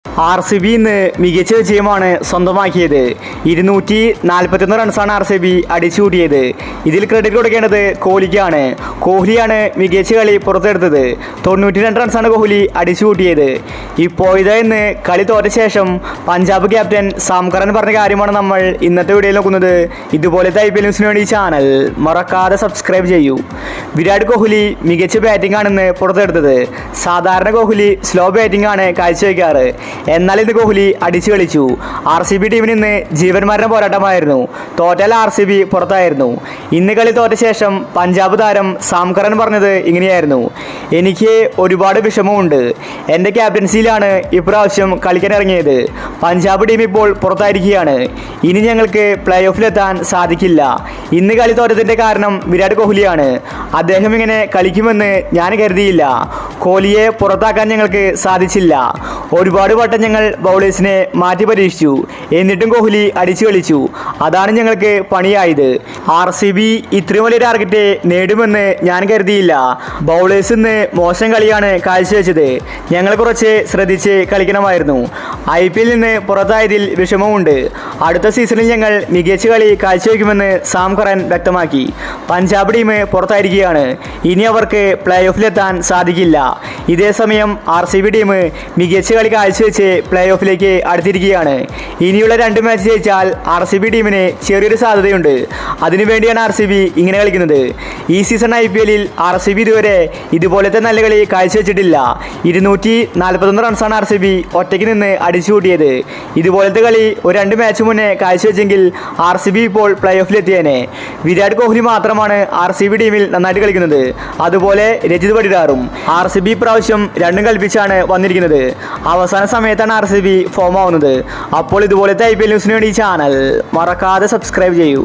RCB ഇന്ന് മികച്ച വിജയമാണ് സ്വന്തമാക്കിയത്. 241 റൺസാണ് RCB അടിച്ചുകൂട്ടിയത്. ഇതിൽ ക്രെഡിറ്റ് കൊടുക്കേണ്ടത് കോഹ്ലിക്കാണ്. കോഹ്ലിയാണ് മികച്ച കളി പുറത്തെടുത്തത്. 92 റൺസാണ് കോഹ്ലി അടിച്ചുകൂട്ടിയത്. ഇപ്പോഴത്തെ ഇന്ന് കളി തോറ്റ ശേഷം പഞ്ചാബ് ക്യാപ്റ്റൻ സാം കറൻ പറഞ്ഞ കാര്യമാണ് നമ്മൾ ഇന്നത്തെ വീഡിയോയിൽ നോക്കുന്നത്. ഇതുപോലത്തെ IPL ന്യൂസിന് വേണ്ടി ചാനൽ മറക്കാതെ സബ്സ്ക്രൈബ് ചെയ്യൂ. വിരാട് കോഹ്ലി മികച്ച ബാറ്റിംഗ് ആണെന്ന് പുറത്തെടുത്തത്. സാധാരണ കോഹ്ലി സ്ലോ ബാറ്റിംഗ് ആണ് കാഴ്ചവെക്കാറ്. എന്നാൽ ഇന്ന് കോഹ്ലി അടിച്ചു കളിച്ചു. RCB ടീമിന് ഇന്ന് ജീവന്മാരുടെ പോരാട്ടമായിരുന്നു. തോറ്റാൽ RCB പുറത്തായിരുന്നു. ഇന്ന് കളി തോറ്റ ശേഷം പഞ്ചാബ് താരം സാം കറൻ പറഞ്ഞത് ഇങ്ങനെയായിരുന്നു: എനിക്ക് ഒരുപാട് വിഷമമുണ്ട്. എൻ്റെ ക്യാപ്റ്റൻസിയിലാണ് ഇപ്രാവശ്യം കളിക്കാൻ ഇറങ്ങിയത്. പഞ്ചാബ് ടീം ഇപ്പോൾ പുറത്തായിരിക്കുകയാണ്. ഇനി ഞങ്ങൾക്ക് പ്ലേ ഓഫിലെത്താൻ സാധിക്കില്ല. ഇന്ന് കളി തോറ്റതിൻ്റെ കാരണം വിരാട് കോഹ്ലിയാണ്. അദ്ദേഹം ഇങ്ങനെ കളിക്കുമെന്ന് ഞാൻ കരുതിയില്ല. കോഹ്ലിയെ പുറത്താക്കാൻ ഞങ്ങൾക്ക് സാധിച്ചില്ല. ഒരുപാട് വട്ടം ഞങ്ങൾ ബൗളേഴ്സിനെ മാറ്റി പരീക്ഷിച്ചു. എന്നിട്ടും കോഹ്ലി അടിച്ചു കളിച്ചു. അതാണ് ഞങ്ങൾക്ക് പണിയായത്. RCB ഇത്രയും വലിയ ടാർഗറ്റ് നേടുമെന്ന് ഞാൻ കരുതിയില്ല. ബൗളേഴ്സ് ഇന്ന് മോശം കളിയാണ് കാഴ്ചവെച്ചത്. ഞങ്ങൾ കുറച്ച് ശ്രദ്ധിച്ച് കളിക്കണമായിരുന്നു. IPL നിന്ന് പുറത്തായതിൽ വിഷമമുണ്ട്. അടുത്ത സീസണിൽ ഞങ്ങൾ മികച്ച കളി കാഴ്ചവെക്കുമെന്ന് സാം കറൻ വ്യക്തമാക്കി. പഞ്ചാബ് ടീം പുറത്തായിരിക്കുകയാണ്. ഇനി അവർക്ക് പ്ലേ ഓഫിലെത്താൻ സാധിക്കില്ല. ഇതേസമയം RCB ടീം മികച്ച കളി കാഴ്ചവെച്ച് പ്ലേ ഓഫിലേക്ക് അടുത്തിരിക്കുകയാണ്. ഇനിയുള്ള 2 മാച്ച് ജയിച്ചാൽ RCB ടീമിന് ചെറിയൊരു സാധ്യതയുണ്ട്. അതിനുവേണ്ടിയാണ് RCB ഇങ്ങനെ കളിക്കുന്നത്. ഈ സീസൺ IPL RCB ഇതുവരെ ഇതുപോലത്തെ നല്ല കളി കാഴ്ചവെച്ചിട്ടില്ല. 241 റൺസാണ് RCB ഒറ്റയ്ക്ക് നിന്ന് അടിച്ചുകൂട്ടിയത്. ഇതുപോലത്തെ കളി ഒരു 2 മാച്ച് മുന്നേ കാഴ്ചവെച്ചെങ്കിൽ RCB ഇപ്പോൾ പ്ലേ ഓഫിലെത്തിയേനെ. വിരാട് കോഹ്ലി മാത്രമാണ് RCB ടീമിൽ നന്നായിട്ട് കളിക്കുന്നത്. അതുപോലെ രജിത് പടിദാറും. RCB പ്രാവശ്യം 2 കളിപ്പിച്ചാണ് വന്നിരിക്കുന്നത്. അവസാന സമയത്താണ് RCB ഫോം ആവുന്നത്. അപ്പോൾ ഇതുപോലത്തെ IPL ന്യൂസിന് വേണ്ടി ചാനൽ മറക്കാതെ സബ്സ്ക്രൈബ് ചെയ്യൂ.